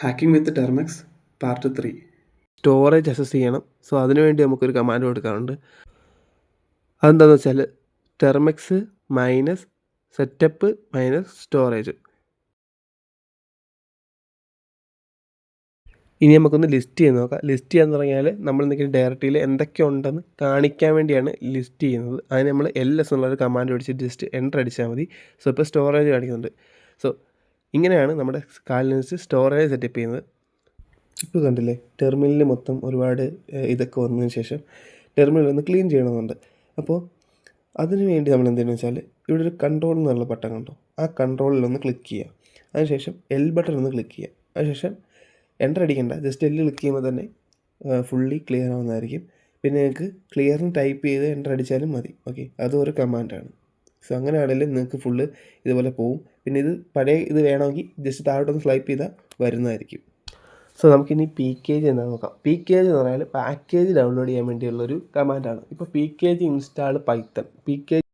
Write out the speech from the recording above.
Hacking വിത്ത് ടെർമെക്സ് part 3. Storage assess ചെയ്യണം. So അതിനുവേണ്ടി നമുക്കൊരു കമാൻഡ് കൊടുക്കാറുണ്ട്. അതെന്താണെന്ന് വെച്ചാൽ ടെർമെക്സ് മൈനസ് സെറ്റപ്പ് മൈനസ് സ്റ്റോറേജ്. ഇനി നമുക്കൊന്ന് ലിസ്റ്റ് ചെയ്ത് നോക്കാം. ലിസ്റ്റ് ചെയ്യാന്ന് പറഞ്ഞാൽ നമ്മൾ എന്തെങ്കിലും ഡയറക്ടറിയിൽ എന്തൊക്കെ ഉണ്ടെന്ന് കാണിക്കാൻ വേണ്ടിയാണ് ലിസ്റ്റ് ചെയ്യുന്നത്. അതിന് നമ്മൾ LS എന്നുള്ളൊരു കമാൻഡ് പഠിച്ചിട്ട് ജസ്റ്റ് എൻ്റർ അടിച്ചാൽ മതി. സോ ഇപ്പോൾ സ്റ്റോറേജ് കാണിക്കുന്നുണ്ട്. സോ ഇങ്ങനെയാണ് നമ്മുടെ കാലിനൻസ് സ്റ്റോറേജ് സെറ്റപ്പ് ചെയ്യുന്നത്. ഇപ്പോൾ കണ്ടില്ലേ, ടെർമിനലിൽ മൊത്തം ഒരുപാട് ഇതൊക്കെ വന്നതിന് ശേഷം ടെർമിനൽ ഒന്ന് ക്ലീൻ ചെയ്യണമെന്നുണ്ട്. അപ്പോൾ അതിന് വേണ്ടി നമ്മൾ എന്തെന്ന് വെച്ചാൽ ഇവിടെ ഒരു കൺട്രോൾ എന്നുള്ള ബട്ടൺ കണ്ടോ, ആ കൺട്രോളിലൊന്ന് ക്ലിക്ക് ചെയ്യുക. അതിനുശേഷം ബട്ടൺ ഒന്ന് ക്ലിക്ക് ചെയ്യുക. അതിനുശേഷം എൻ്റർ അടിക്കേണ്ട, ജസ്റ്റ് ക്ലിക്ക് ചെയ്യുമ്പോൾ തന്നെ ഫുള്ളി ക്ലിയർ ആവുന്നതായിരിക്കും. പിന്നെ നിങ്ങൾക്ക് ക്ലിയറിന് ടൈപ്പ് ചെയ്ത് എൻ്റർ അടിച്ചാലും മതി. ഓക്കെ, അതും ഒരു കമാൻഡാണ്. സോ അങ്ങനെയാണെങ്കിലും നിങ്ങൾക്ക് ഫുള്ള് ഇതുപോലെ പോവും. പിന്നെ ഇത് പഴയ ഇത് വേണമെങ്കിൽ ജസ്റ്റ് താഴോട്ടൊന്ന് സ്വൈപ്പ് ചെയ്താൽ വരുന്നതായിരിക്കും. സോ നമുക്കിനി PKG എന്താണെന്ന് നോക്കാം. PKG എന്ന് പറഞ്ഞാൽ പാക്കേജ് ഡൗൺലോഡ് ചെയ്യാൻ വേണ്ടിയുള്ളൊരു കമാൻഡാണ്. ഇപ്പോൾ PKG ഇൻസ്റ്റാൾ പൈത്തൺ. PKG